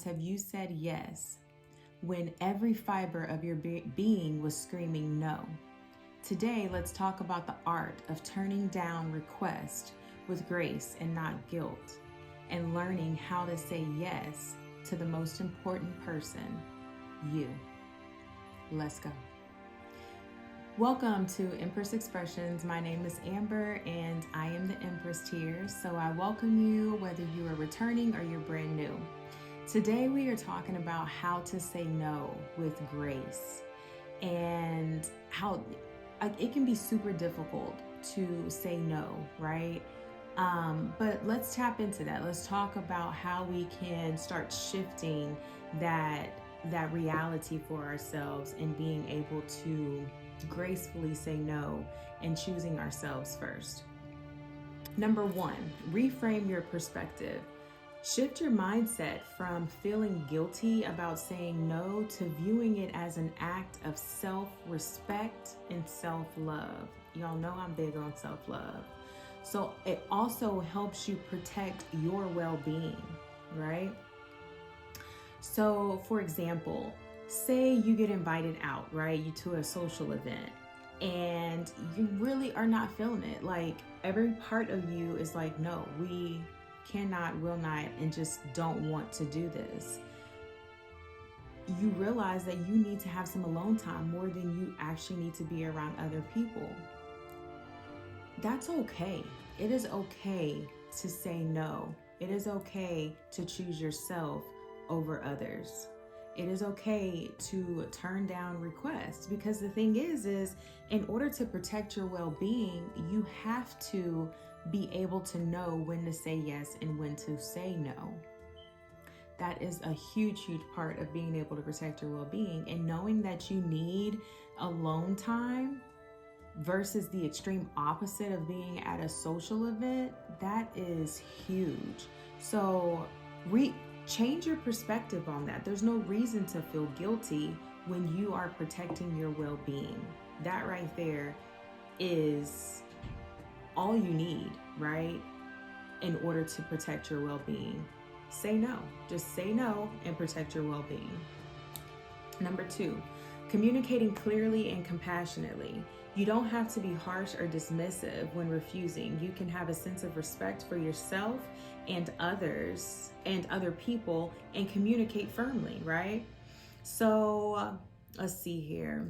have you said yes when every fiber of your being was screaming no? Today, let's talk about the art of turning down requests with grace and not guilt, and learning how to say yes to the most important person, you. Let's go. Welcome to Empress Expressions. My name is Amber and I am the Empress here. So I welcome you whether you are returning or you're brand new. Today we are talking about how to say no with grace and how it can be super difficult to say no, right? But let's tap into that. Let's talk about how we can start shifting that reality for ourselves and being able to gracefully say no and choosing ourselves first. Number one, reframe your perspective. Shift your mindset from feeling guilty about saying no to viewing it as an act of self-respect and self-love. Y'all know I'm big on self-love. So it also helps you protect your well-being, right? So for example, say you get invited out, right? You to a social event and you really are not feeling it. Like every part of you is like, no, we cannot, will not, and just don't want to do this. You realize that you need to have some alone time more than you actually need to be around other people. That's okay. It is okay to say no. It is okay to choose yourself over others. It is okay to turn down requests, because the thing is in order to protect your well-being, you have to be able to know when to say yes and when to say no. That is a huge, huge part of being able to protect your well-being, and knowing that you need alone time versus the extreme opposite of being at a social event. That is huge. So change your perspective on that. There's no reason to feel guilty when you are protecting your well-being. That right there is all you need, right? In order to protect your well-being. Say no. Just say no and protect your well-being. Number two, communicating clearly and compassionately. You don't have to be harsh or dismissive when refusing. You can have a sense of respect for yourself and others and other people and communicate firmly, right? So let's see here.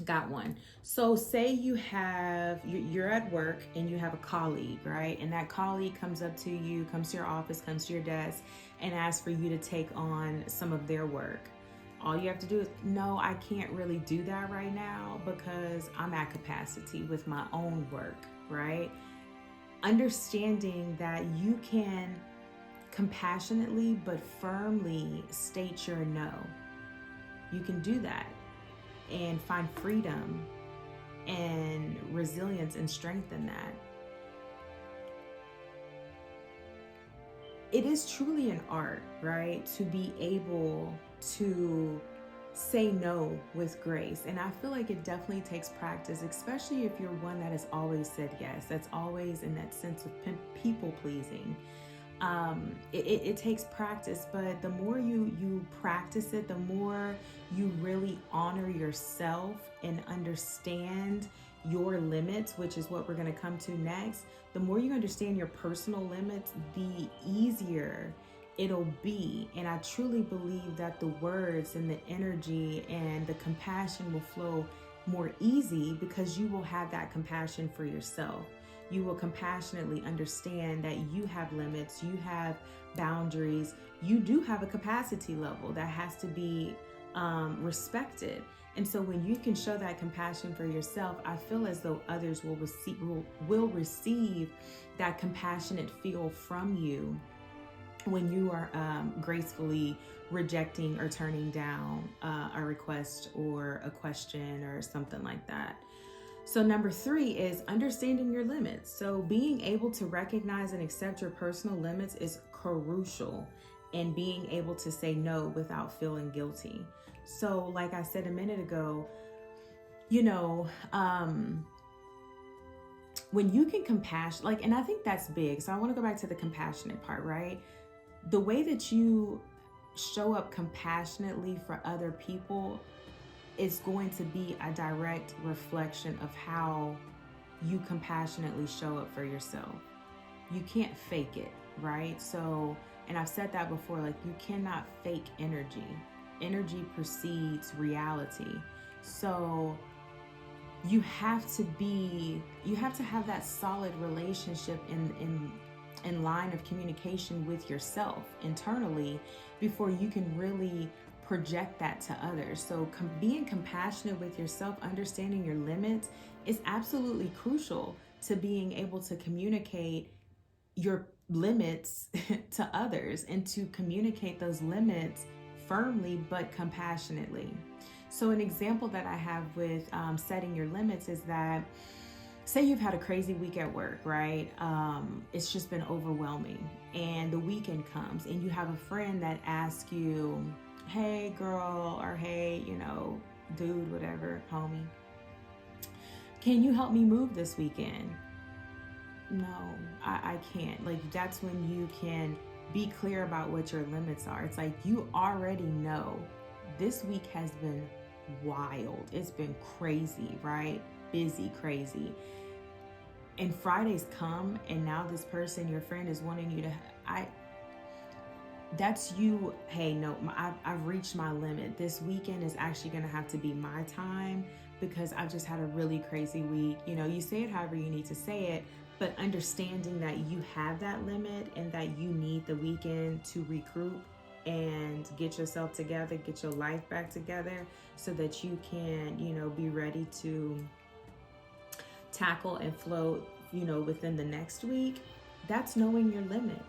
Got one. So say you're at work and you have a colleague, right? And that colleague comes up to you, comes to your office, comes to your desk and asks for you to take on some of their work. All you have to do is, no, I can't really do that right now because I'm at capacity with my own work, right? Understanding that you can compassionately but firmly state your no. You can do that and find freedom and resilience and strength in that. It is truly an art, right? To be able to say no with grace. And I feel like it definitely takes practice, especially if you're one that has always said yes, that's always in that sense of people pleasing. It takes practice, but the more you practice it, the more you really honor yourself and understand your limits, which is what we're going to come to next. The more you understand your personal limits, the easier it'll be. And I truly believe that the words and the energy and the compassion will flow more easy because you will have that compassion for yourself. You will compassionately understand that you have limits, you have boundaries, you do have a capacity level that has to be respected. And so when you can show that compassion for yourself, I feel as though others will receive that compassionate feel from you when you are gracefully rejecting or turning down a request or a question or something like that. So number three is understanding your limits. So being able to recognize and accept your personal limits is crucial in being able to say no without feeling guilty. So like I said a minute ago, when you can and I think that's big. So I want to go back to the compassionate part, right? The way that you show up compassionately for other people is going to be a direct reflection of how you compassionately show up for yourself. You can't fake it, right? So, and I've said that before, like, you cannot fake energy. Energy precedes reality. So you have to have that solid relationship in line of communication with yourself internally before you can really project that to others. So being compassionate with yourself, understanding your limits is absolutely crucial to being able to communicate your limits to others and to communicate those limits firmly but compassionately. So an example that I have with setting your limits is that, say you've had a crazy week at work, right? It's just been overwhelming, and the weekend comes and you have a friend that asks you, hey girl, or hey, dude, whatever, homie, can you help me move this weekend? No, I can't. Like, that's when you can be clear about what your limits are. It's like, you already know this week has been wild. It's been crazy, right? Busy, crazy. And Fridays come, and now this person, your friend, is wanting you to, that's you. Hey, no, I've reached my limit. This weekend is actually going to have to be my time because I've just had a really crazy week. You say it however you need to say it, but understanding that you have that limit and that you need the weekend to regroup and get yourself together, get your life back together so that you can, be ready to tackle and float, within the next week. That's knowing your limit,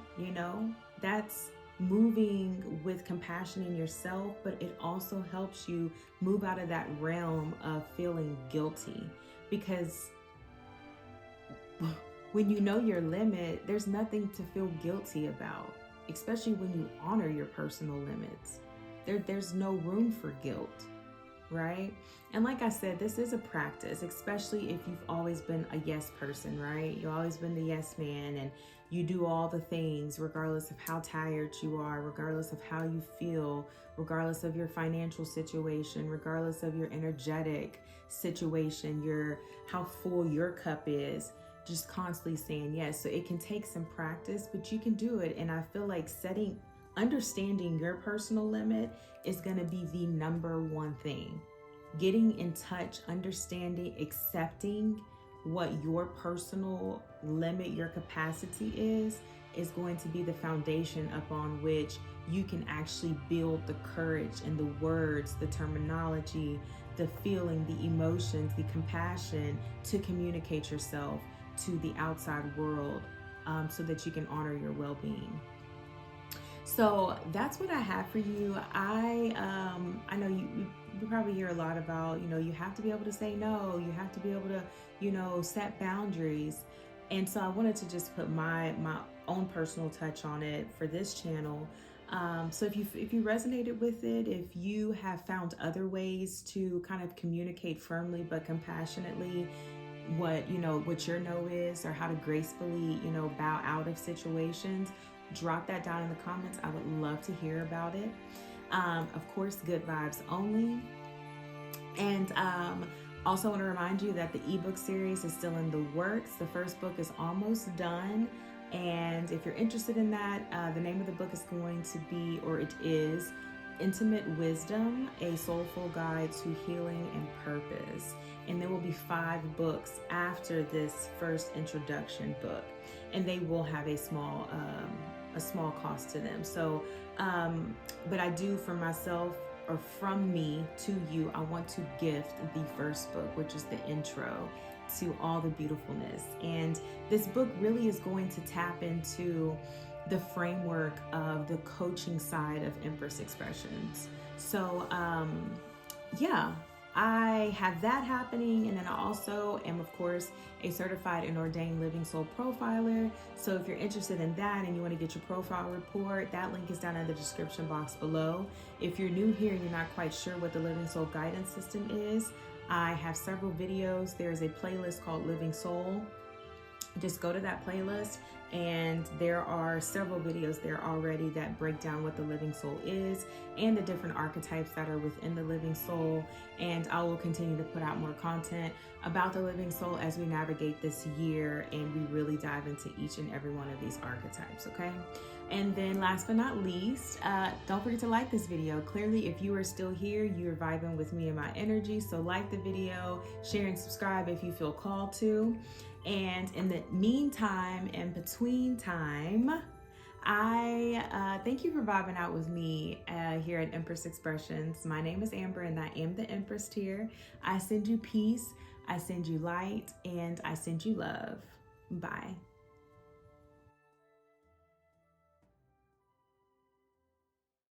that's moving with compassion in yourself, but it also helps you move out of that realm of feeling guilty, because when you know your limit, there's nothing to feel guilty about, especially when you honor your personal limits. There's no room for guilt, right? And like I said, this is a practice, especially if you've always been a yes person, right? You've always been the yes man, and you do all the things regardless of how tired you are, regardless of how you feel, regardless of your financial situation, regardless of your energetic situation, how full your cup is, just constantly saying yes. So it can take some practice, but you can do it. And I feel like understanding your personal limit is going to be the number one thing. Getting in touch, understanding, accepting what your personal limit, your capacity is going to be the foundation upon which you can actually build the courage and the words, the terminology, the feeling, the emotions, the compassion to communicate yourself to the outside world, so that you can honor your well-being. So that's what I have for you. I know you probably hear a lot about, you have to be able to say no, you have to be able to, set boundaries. And so I wanted to just put my own personal touch on it for this channel. So if you resonated with it, if you have found other ways to kind of communicate firmly but compassionately what your no is, or how to gracefully, bow out of situations, drop that down in the comments. I would love to hear about it. Of course, good vibes only. And also want to remind you that the ebook series is still in the works. The first book is almost done. And if you're interested in that, the name of the book is going to be, or it is, Intimate Wisdom, a Soulful Guide to Healing and Purpose. And there will be 5 books after this first introduction book, and they will have a small cost to them. So, but I do, for myself, or from me to you, I want to gift the first book, which is the intro to all the beautifulness. And this book really is going to tap into the framework of the coaching side of Empress Expressions. So, yeah, I have that happening. And then I also am, of course, a certified and ordained living soul profiler. So if you're interested in that and you want to get your profile report, that link is down in the description box below. If you're new here and you're not quite sure what the living soul guidance system is, I have several videos. There's a playlist called Living Soul, just go to that playlist, and there are several videos there already that break down what the living soul is and the different archetypes that are within the living soul. And I will continue to put out more content about the living soul as we navigate this year and we really dive into each and every one of these archetypes, okay? And then last but not least, don't forget to like this video. Clearly, if you are still here, you're vibing with me and my energy. So like the video, share and subscribe if you feel called to. And in the meantime, in between time, I thank you for vibing out with me here at Empress Expressions. My name is Amber and I am the Empress here. I send you peace, I send you light, and I send you love. Bye.